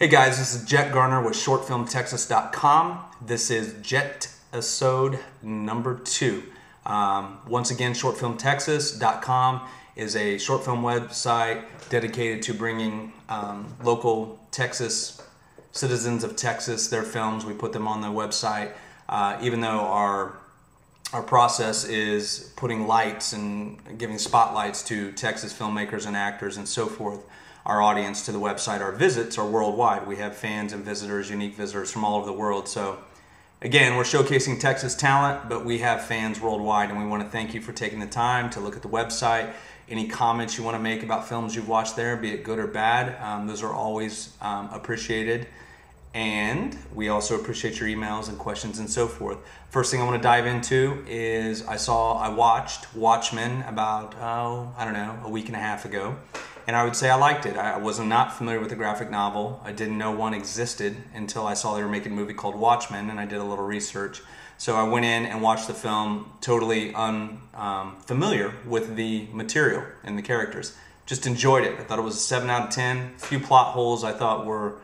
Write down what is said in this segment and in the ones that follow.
Hey guys, this is Jet Garner with shortfilmtexas.com. This is Jettisode number 2. Once again, shortfilmtexas.com is a short film website dedicated to bringing local Texas citizens of Texas their films. We put them on the website, even though our process is putting lights and giving spotlights to Texas filmmakers and actors and so forth. Our audience to the website, our visits are worldwide. We have fans and visitors, unique visitors from all over the world. So again, we're showcasing Texas talent, but we have fans worldwide, and we want to thank you for taking the time to look at the website. Any comments you want to make about films you've watched there, be it good or bad, those are always appreciated. And we also appreciate your emails and questions and so forth. First thing I want to dive into is I watched Watchmen about, I don't know, a week and a half ago. And I would say I liked it. I was not familiar with the graphic novel. I didn't know one existed until I saw they were making a movie called Watchmen, and I did a little research. So I went in and watched the film totally unfamiliar with the material and the characters. Just enjoyed it. I thought it was a 7 out of 10. A few plot holes I thought were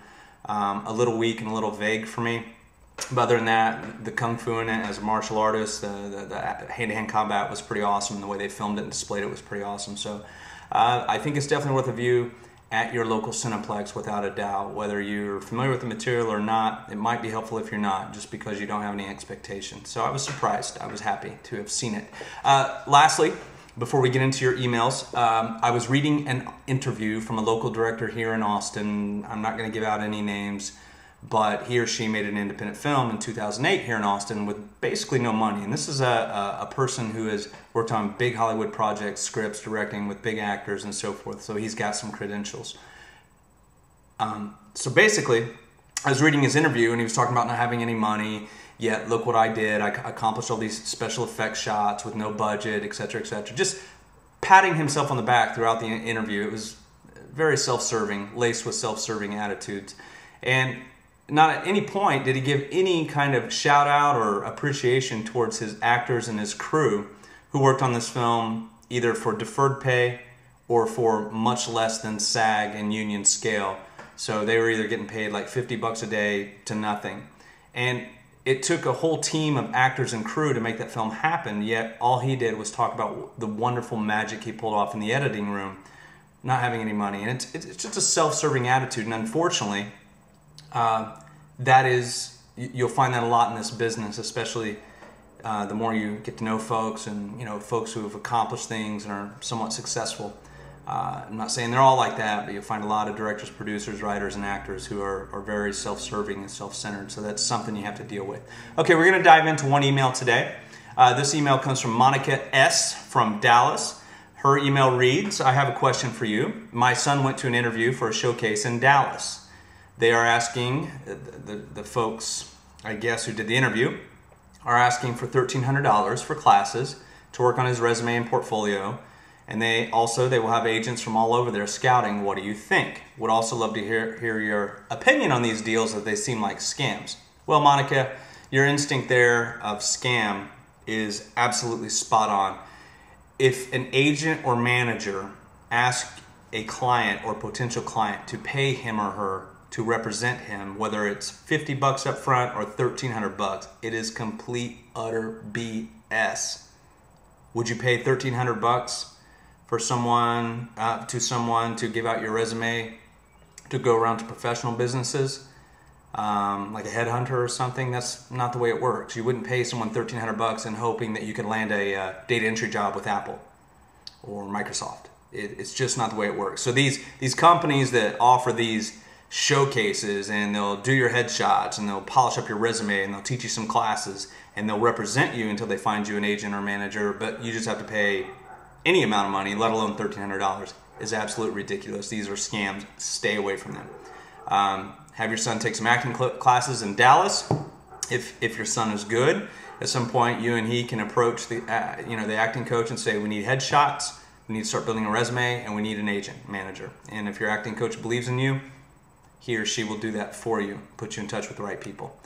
a little weak and a little vague for me. But other than that, the kung fu in it as a martial artist, the hand-to-hand combat was pretty awesome. The way they filmed it and displayed it was pretty awesome. So I think it's definitely worth a view at your local Cineplex without a doubt. Whether you're familiar with the material or not, it might be helpful if you're not, just because you don't have any expectations. So I was surprised. I was happy to have seen it. Lastly, before we get into your emails, I was reading an interview from a local director here in Austin. I'm not going to give out any names, but he or she made an independent film in 2008 here in Austin with basically no money. And this is a person who has worked on big Hollywood projects, scripts, directing with big actors and so forth. So he's got some credentials. So basically, I was reading his interview and he was talking about not having any money. Yet look what I did. I accomplished all these special effects shots with no budget, etc., etc. Just patting himself on the back throughout the interview. It was very self-serving, laced with self-serving attitudes. And not at any point did he give any kind of shout out or appreciation towards his actors and his crew who worked on this film either for deferred pay or for much less than SAG and union scale. So they were either getting paid like $50 a day to nothing. And it took a whole team of actors and crew to make that film happen, yet all he did was talk about the wonderful magic he pulled off in the editing room, not having any money. And it's just a self-serving attitude, and unfortunately, you'll find that a lot in this business, especially the more you get to know folks and folks who have accomplished things and are somewhat successful. I'm not saying they're all like that, but you'll find a lot of directors, producers, writers, and actors who are very self-serving and self-centered, so that's something you have to deal with. Okay, we're going to dive into one email today. This email comes from Monica S. from Dallas. Her email reads, I have a question for you. My son went to an interview for a showcase in Dallas. They are asking, the folks, I guess, who did the interview, are asking for $1,300 for classes to work on his resume and portfolio. And they will have agents from all over there scouting. What do you think? Would also love to hear your opinion on these deals as they seem like scams. Well, Monica, your instinct there of scam is absolutely spot on. If an agent or manager asks a client or potential client to pay him or her to represent him, whether it's $50 up front or $1,300, it is complete, utter BS. Would you pay $1,300 for someone to give out your resume to go around to professional businesses, like a headhunter or something? That's not the way it works. You wouldn't pay someone $1,300 and hoping that you could land a data entry job with Apple or Microsoft. It's just not the way it works. So these companies that offer these showcases, and they'll do your headshots and they'll polish up your resume and they'll teach you some classes and they'll represent you until they find you an agent or manager, but you just have to pay any amount of money, let alone $1,300, is absolutely ridiculous. These are scams. Stay away from them. Have your son take some acting classes in Dallas. If your son is good, at some point you and he can approach the acting coach and say, we need headshots, we need to start building a resume, and we need an agent, manager. And if your acting coach believes in you, he or she will do that for you, put you in touch with the right people.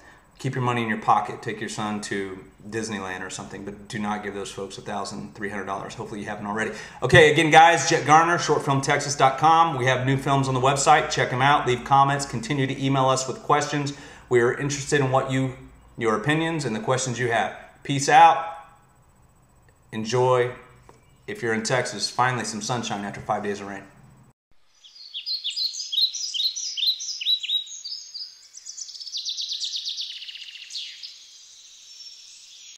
keep your money in your pocket. Take your son to Disneyland or something, but do not give those folks $1,300. Hopefully you haven't already. Okay, again, guys, Jet Garner, shortfilmtexas.com. We have new films on the website. Check them out. Leave comments. Continue to email us with questions. We are interested in what your opinions and the questions you have. Peace out. Enjoy. If you're in Texas, finally some sunshine after 5 days of rain.